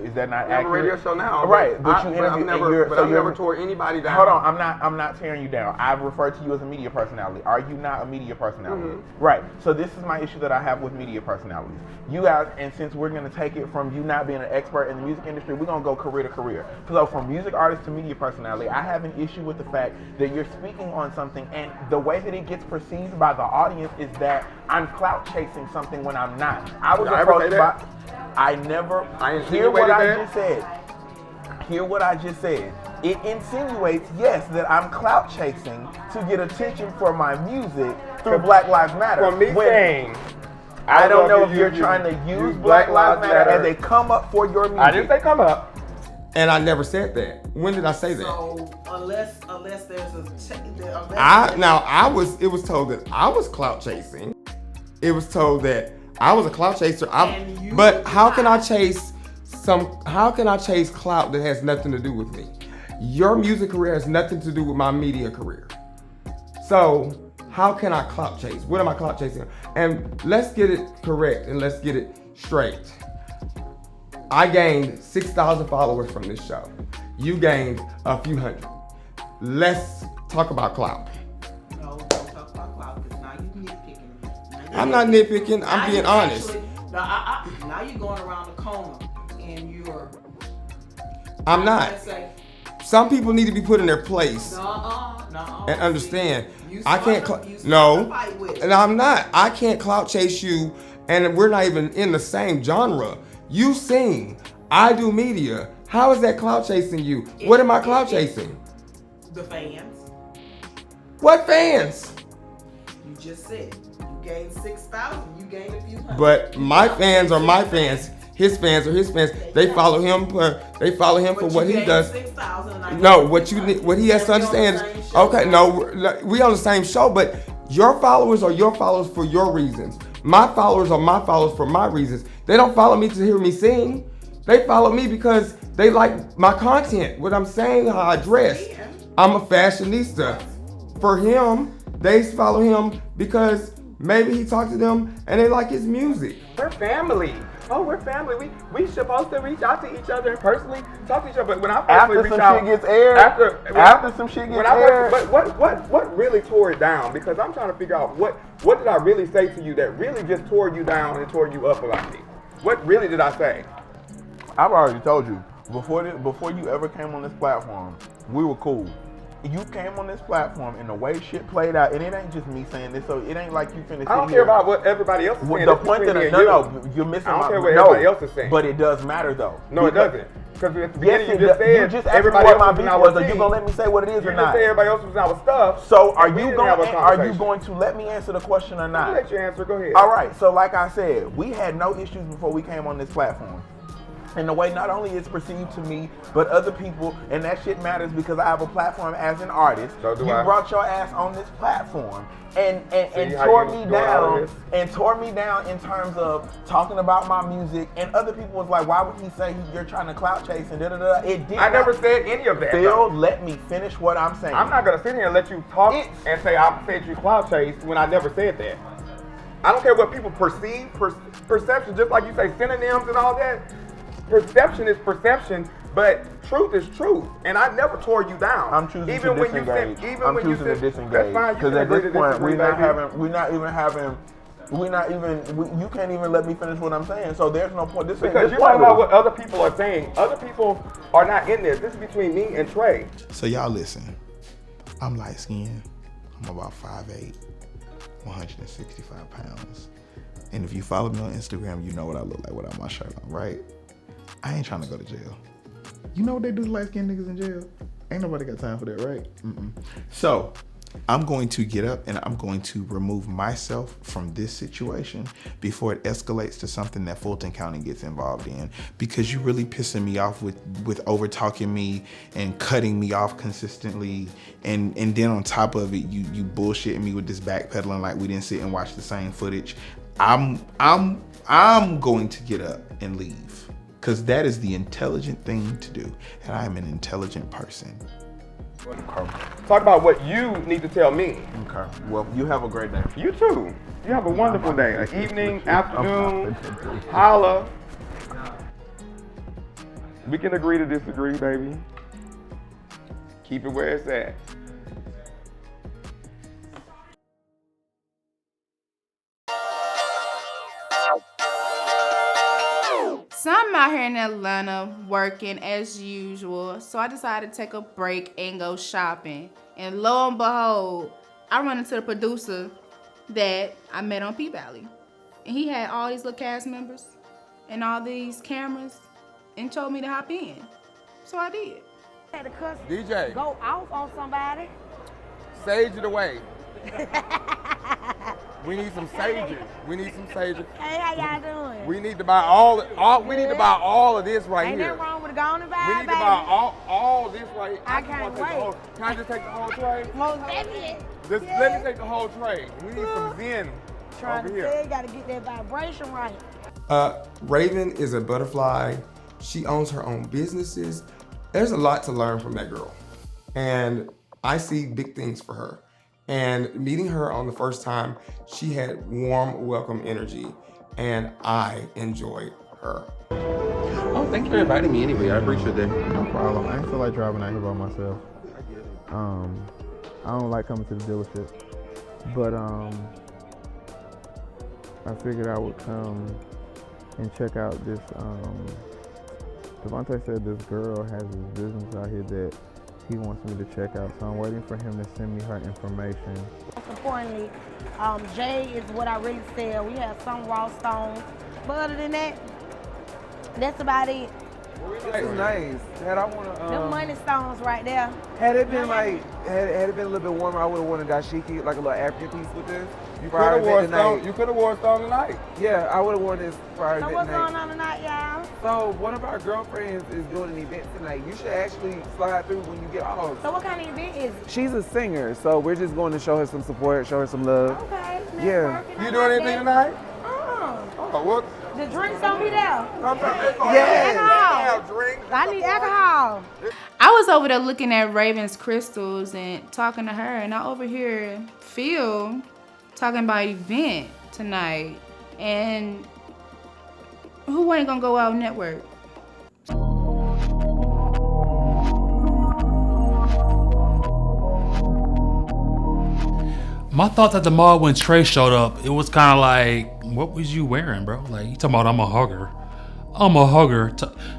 Speaker 16: Is that not
Speaker 17: I have a
Speaker 16: accurate?
Speaker 17: radio show now.
Speaker 16: Right, but you interview.
Speaker 17: I've never tore anybody down.
Speaker 16: Hold on, I'm not tearing you down. I've referred to you as a media personality. Are you not a media personality?
Speaker 17: Mm-hmm.
Speaker 16: Right. So this is my issue that I have with media personalities. You guys, and since we're gonna take it from you not being an expert in the music industry, we're gonna go career to career. So from music artist to media personality, I have an issue with the fact that you're speaking on something, and the way that it gets perceived by the audience is that I'm clout chasing something when I'm not. I was approached by. I hear what I just said. Hear what I just said. It insinuates, yes, that I'm clout chasing to get attention for my music through Black Lives Matter.
Speaker 17: For me saying,
Speaker 16: I don't know if you're trying to use Black Lives Matter as they come up for your music.
Speaker 17: I didn't say come up. And I never said that. When did I say that?
Speaker 10: So unless there's
Speaker 17: it was told that I was clout chasing. It was told that I was a clout chaser. But how can I chase clout that has nothing to do with me? Your music career has nothing to do with my media career. So how can I clout chase? What am I clout chasing? And let's get it correct and let's get it straight. I gained 6,000 followers from this show. You gained a few hundred. Let's talk about clout.
Speaker 10: No, don't talk about clout because now you nitpicking.
Speaker 17: I'm not nitpicking. I'm being honest.
Speaker 10: Now you're going around the corner and you're.
Speaker 17: I'm not. Some people need to be put in their place
Speaker 10: No.
Speaker 17: and understand. I can't. No, and I'm not. I can't clout chase you, and we're not even in the same genre. You sing. I do media. How is that clout chasing you? What am I clout chasing?
Speaker 10: The fans.
Speaker 17: What fans?
Speaker 10: You just said you
Speaker 21: gained 6,000. You gained a few hundred.
Speaker 22: But my fans are my fans. His fans are his fans. They follow him for what he does.
Speaker 21: 6,000.
Speaker 22: No, what he has to understand is, okay, no, we on the same show, but your followers are your followers for your reasons. My followers are my followers for my reasons. They don't follow me to hear me sing. They follow me because they like my content, what I'm saying, how I dress. I'm a fashionista. For him, they follow him because maybe he talked to them and they like his music.
Speaker 17: We're family. Oh, we're family. We supposed to reach out to each other and personally talk to each other. But when I personally reach out, after some shit gets aired. But what really tore it down? Because I'm trying to figure out what did I really say to you that really just tore you down and tore you up about me? What really did I say?
Speaker 16: I've already told you before you ever came on this platform, we were cool. You came on this platform and the way shit played out, and it ain't just me saying this, so it ain't like you finna.
Speaker 17: I don't care about what everybody else is saying.
Speaker 16: The point that you're missing.
Speaker 17: I don't care what everybody else is saying.
Speaker 16: But it does matter though.
Speaker 17: No, it doesn't. Because at the beginning
Speaker 16: you
Speaker 17: just said
Speaker 16: everybody else was in our team. Are you gonna let me say what it is or not?
Speaker 17: You just say everybody else was in our stuff.
Speaker 16: So are you going to let me answer the question or not?
Speaker 17: I'll let you answer. Go ahead.
Speaker 16: All right. So like I said, we had no issues before we came on this platform. And the way not only it's perceived to me, but other people, and that shit matters because I have a platform as an artist.
Speaker 17: So do
Speaker 16: you
Speaker 17: I.
Speaker 16: Brought your ass on this platform and tore me down in terms of talking about my music. And other people was like, why would he say you're trying to clout chase and da-da-da? It did.
Speaker 17: I never said any of that.
Speaker 16: Phil, let me finish what I'm saying.
Speaker 17: I'm not gonna sit here and let you talk and say I said you clout chase when I never said that. I don't care what people perceive, perception, just like you say synonyms and all that. Perception is perception, but truth is truth, and I never tore you down.
Speaker 16: I'm choosing to disengage. I'm choosing to disengage.
Speaker 17: That's fine.
Speaker 16: Because at this point, you can't even let me finish what I'm saying. So there's no point.
Speaker 17: Because you're talking about what other people are saying. Other people are not in this. This is between me and Trae.
Speaker 1: So y'all listen. I'm light skinned. I'm about 5'8", 165 pounds. And if you follow me on Instagram, you know what I look like without my shirt on, right? I ain't trying to go to jail. You know what they do to light-skinned niggas in jail? Ain't nobody got time for that, right? So I'm going to get up and I'm going to remove myself from this situation before it escalates to something that Fulton County gets involved in, because you really pissing me off with over-talking me and cutting me off consistently, and then on top of it, you bullshitting me with this backpedaling like we didn't sit and watch the same footage. I'm going to get up and leave. Because that is the intelligent thing to do. And I am an intelligent person.
Speaker 17: Talk about what you need to tell me.
Speaker 16: Okay. Well, you have a great day.
Speaker 17: You too. You have a wonderful day. An evening, afternoon, holla. We can agree to disagree, baby. Keep it where it's at.
Speaker 19: So I'm out here in Atlanta working as usual. So I decided to take a break and go shopping. And lo and behold, I run into the producer that I met on P-Valley. And he had all these little cast members and all these cameras and told me to hop in. So I did.
Speaker 13: Had to cuss,
Speaker 17: DJ.
Speaker 13: go off on somebody.
Speaker 17: Sage it away. We need some sages.
Speaker 13: Hey, how y'all doing?
Speaker 17: We need to buy all of this right
Speaker 13: Ain't
Speaker 17: here.
Speaker 13: nothing wrong with the gone and vibe,
Speaker 17: We need to
Speaker 13: baby.
Speaker 17: buy all this right here.
Speaker 13: I can't wait.
Speaker 17: Can I just take the whole tray?
Speaker 13: Most definitely.
Speaker 17: Just let me take the whole tray. We need some zen
Speaker 13: Trying
Speaker 17: over
Speaker 13: to
Speaker 17: here.
Speaker 13: say, gotta get that vibration right.
Speaker 22: Raven is a butterfly. She owns her own businesses. There's a lot to learn from that girl. And I see big things for her. And meeting her on the first time, she had warm, welcome energy. And I enjoyed her.
Speaker 6: Oh, thank you for inviting me anyway. I appreciate that.
Speaker 23: No problem. I ain't feel like driving out here by myself. I don't like coming to the dealership. But I figured I would come and check out this. Devontae said this girl has this business out here that he wants me to check out. So I'm waiting for him to send me her information.
Speaker 13: Most importantly, Jay is what I really sell. We have some raw stones. But other than that, that's about it.
Speaker 15: This is nice. Dad, I want to.
Speaker 13: Them money stones right there.
Speaker 15: Had it been like Had it been a little bit warmer, I would have worn a dashiki, like a little African piece with this.
Speaker 17: You could have wore Stone. You could have wore Stone tonight.
Speaker 15: Yeah, I would have worn this prior
Speaker 13: So
Speaker 15: event
Speaker 13: what's
Speaker 15: tonight.
Speaker 13: going on tonight, y'all?
Speaker 15: So one of our girlfriends is doing an event tonight. You should actually slide through when you get off.
Speaker 13: So what kind of event is it?
Speaker 15: She's a singer, so we're just going to show her some support, show her some love.
Speaker 13: Okay.
Speaker 15: Yeah.
Speaker 17: You doing anything tonight?
Speaker 13: Oh,
Speaker 17: what?
Speaker 13: the drinks don't be there.
Speaker 15: Yes.
Speaker 13: Alcohol. I need alcohol.
Speaker 2: I was over there looking at Raven's crystals and talking to her, and I overhear Phyll talking about event tonight, and who ain't gonna go out network?
Speaker 3: My thoughts at the mall when Trae showed up, it was kind of like, what was you wearing, bro? Like, you talking about I'm a hugger. I'm a hugger.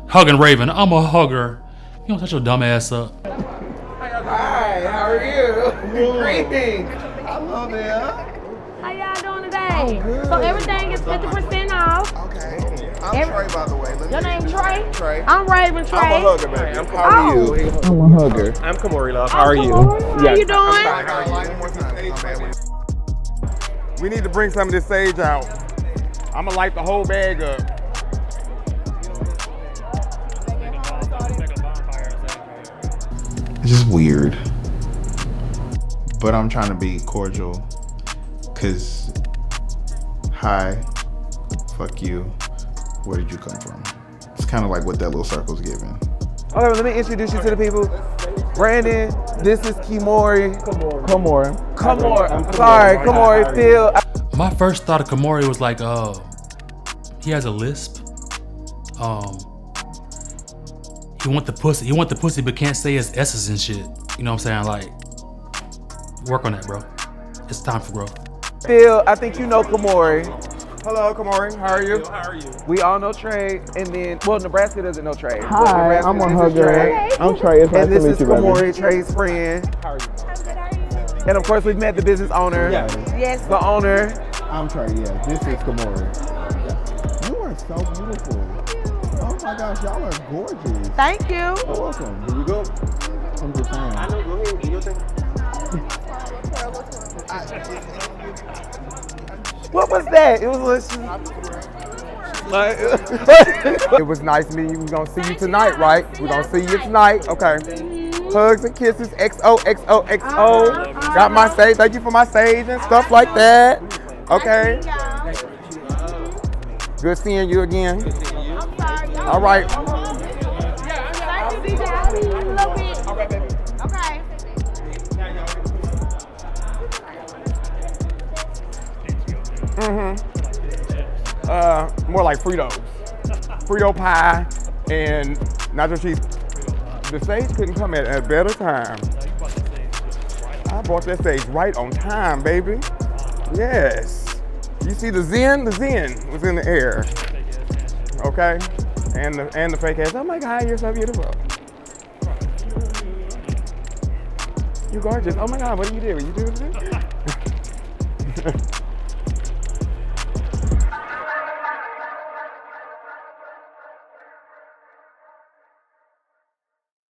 Speaker 3: Hugging Raven, I'm a hugger. You don't touch your dumb ass up.
Speaker 15: Hi, how are you? Greetings.
Speaker 17: Hello there.
Speaker 13: How y'all doing today? So everything is 50% off.
Speaker 16: Okay. I'm Trae, by the way.
Speaker 13: Your name Trae?
Speaker 16: Trae.
Speaker 13: I'm Raven Trae.
Speaker 16: I'm a hugger, baby.
Speaker 13: How
Speaker 16: are you?
Speaker 17: I'm a hugger. I'm Kamori, love. How are you?
Speaker 13: How you doing?
Speaker 17: We need to bring some of this sage out. I'm gonna light the whole bag up.
Speaker 1: It's just weird. But I'm trying to be cordial. Cause, hi, fuck you, where did you come from? It's kind of like what that little circle's giving.
Speaker 15: Okay, let me introduce you to the people. Brandon, this is Kimori. Kamori. Sorry, Kamori. Phyll.
Speaker 3: My first thought of Kamori was like, he has a lisp. He want the pussy, but can't say his S's and shit. You know what I'm saying? Like, work on that, bro. It's time for growth.
Speaker 15: Phyll, I think you know Kamori.
Speaker 17: Hello, Kamori. How are you?
Speaker 15: How are you? We all know Trae, and then, well, Nebraska doesn't know Trae.
Speaker 23: Hi, I'm a hugger. I'm Trae. It's nice
Speaker 15: And this
Speaker 23: to
Speaker 15: is
Speaker 23: meet you, baby.
Speaker 15: Kamori, Trae's friend.
Speaker 23: How are you?
Speaker 15: And of course, we've met the business owner.
Speaker 13: Yes.
Speaker 15: The owner.
Speaker 23: I'm Trae, yeah. This is Kamori. You are so beautiful. Oh my gosh, y'all are gorgeous.
Speaker 13: Thank you.
Speaker 23: You're welcome. Here you go. I'm just saying.
Speaker 17: I know, go ahead, do your thing.
Speaker 15: What was that? It was
Speaker 17: It was nice meeting you. We're gonna see you tonight, right? We're gonna see you tonight. Okay. Hugs and kisses. XOXOXO. Got my sage. Thank you for my sage and stuff like that. Okay. Good seeing you again. All right.
Speaker 13: Okay.
Speaker 17: More like Fritos. Frito pie and nacho cheese. The sage couldn't come at a better time. I brought that sage right on time, baby. Yes. You see the zen? The zen was in the air. Okay? And the fake ass. Oh my God, you're so beautiful. You're gorgeous. Oh my God, what do you do? You do this?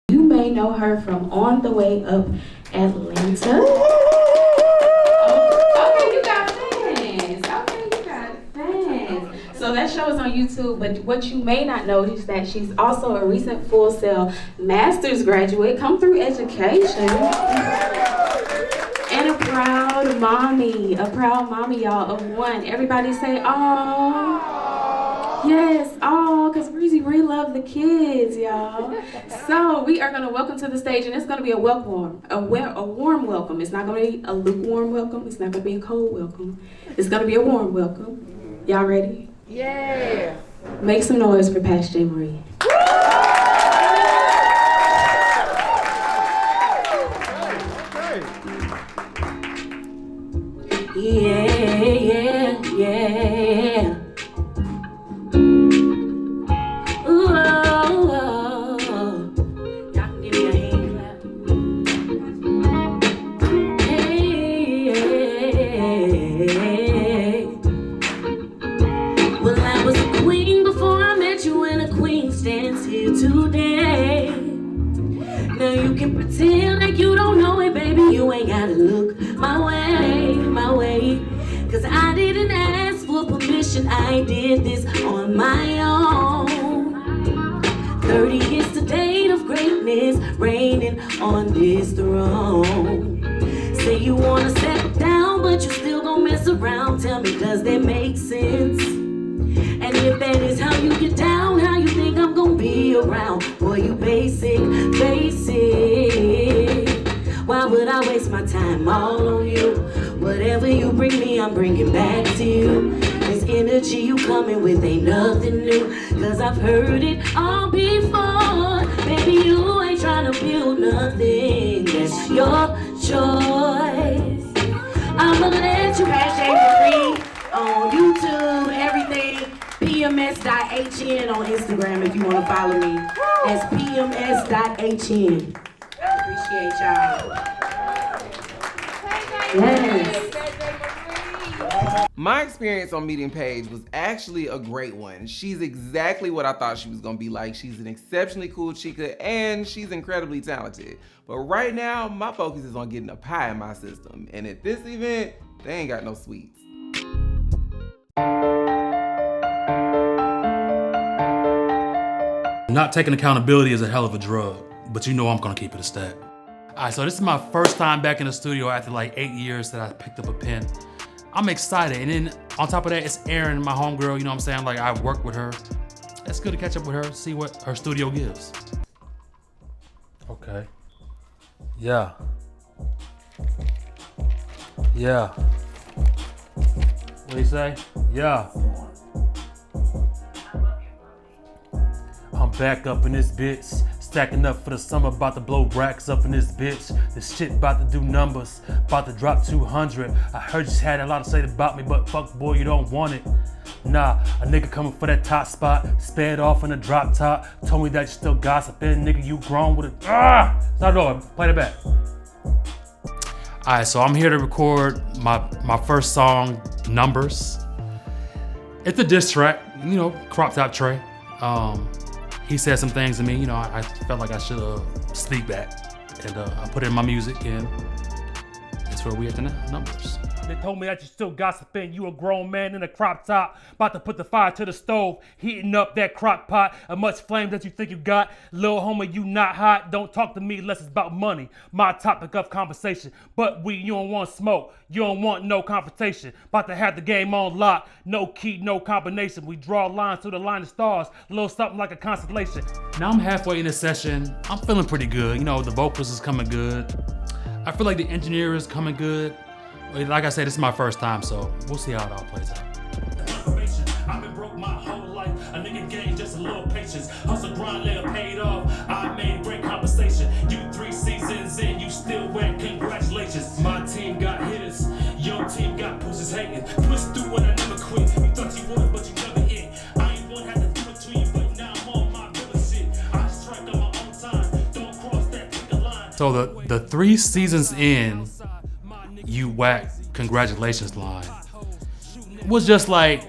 Speaker 8: You may know her from On the Way Up Atlanta. Okay, you got fans. So that show is on YouTube, but what you may not know is that she's also a recent Full Sail master's graduate, come through education. And a proud mommy, y'all, of one. Everybody say, "Aw." Yes, because Breezy really love the kids, y'all. So we are gonna welcome to the stage, and it's gonna be a warm welcome. It's not gonna be a lukewarm welcome. It's not gonna be a cold welcome. It's gonna be a warm welcome. Y'all ready?
Speaker 13: Yeah.
Speaker 8: Make some noise for Pastor J. Marie. Yeah. Today. Now you can pretend like you don't know it, baby. wishing I did this on my own. 30 is the date of greatness, reigning on this throne. Say you wanna step down, but you still gon' mess around. Tell me, does that make sense? And if that is how you get down, how you think I'm gon' be around? Boy, you basic. Why would I waste my time all on you? Whatever you bring me, I'm bringing back to you. This energy you coming with ain't nothing new, cause I've heard it all before. Baby, you ain't trying to build nothing, that's your choice. I'ma let you #Marie on YouTube, everything. PMS.HN on Instagram if you want to follow me. That's PMS.HN. Appreciate y'all. Yes.
Speaker 15: My experience on meeting Paige was actually a great one. She's exactly what I thought she was gonna be like. She's an exceptionally cool chica and she's incredibly talented. But right now, my focus is on getting a pie in my system. And at this event, they ain't got no sweets.
Speaker 3: Not taking accountability is a hell of a drug, but you know I'm gonna keep it a stack. All right, so this is my first time back in the studio after like 8 years that I picked up a pen. I'm excited, and then on top of that, it's Erin, my homegirl, you know what I'm saying? Like, I've worked with her. It's good to catch up with her, see what her studio gives. Okay. Yeah. Yeah. What do you say? Yeah. I'm back up in this bitch. Stacking up for the summer, about to blow racks up in this bitch. This shit about to do numbers, about to drop 200. I heard you had a lot to say about me, but fuck boy, you don't want it. Nah, a nigga coming for that top spot, sped off in the drop top. Told me that you still gossiping, nigga, you grown with it. Start over, play it back. Alright, so I'm here to record my first song, Numbers. It's a diss track, you know, crop top Trae. He said some things to me, you know, I felt like I should speak back. And I put it in my music, and that's where we at the Numbers. They told me that you still gossiping, you a grown man in a crop top, about to put the fire to the stove, heating up that crock pot, as much flame that you think you got. Lil' homie, you not hot, don't talk to me unless it's about money. My topic of conversation, but you don't want smoke, you don't want no confrontation. About to have the game on lock, no key, no combination. We draw lines through the line of stars, a little something like a constellation. Now I'm halfway in the session, I'm feeling pretty good. You know, the vocals is coming good. I feel like the engineer is coming good. Like I said, this is my first time, so we'll see how it all plays out. I've been broke my whole life. A nigga gained just a little patience. Hustle grind later paid off. I made great compensation. You 3 seasons in, you still wet. Congratulations. My team got hitters. Your team got pussies hating. Push through and I never quit. You thought you would, but you never hit. I ain't one had to do it to you, but now I'm on my village shit. I strike on my own time. Don't cross that picket line. So the 3 seasons in, you whack, congratulations line was just like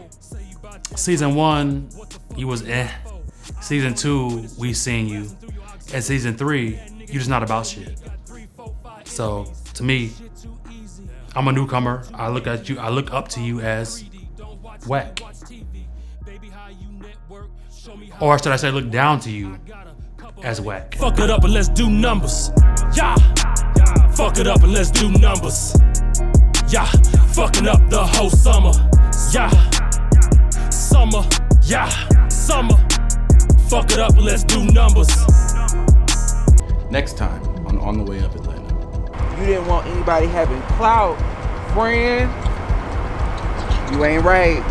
Speaker 3: season 1, you was season 2, we seen you, and season 3, you just not about shit. So to me, I'm a newcomer. I look at you, I look up to you as whack, or should I say look down to you as whack.
Speaker 4: Fuck it up and let's do numbers. Yeah. Fuck it up and let's do numbers. Yeah, fucking up the whole summer. Yeah, summer. Yeah, summer. Fuck it up and let's do numbers.
Speaker 12: Next time on the Way Up Atlanta. You didn't want anybody having clout, friend. You ain't right.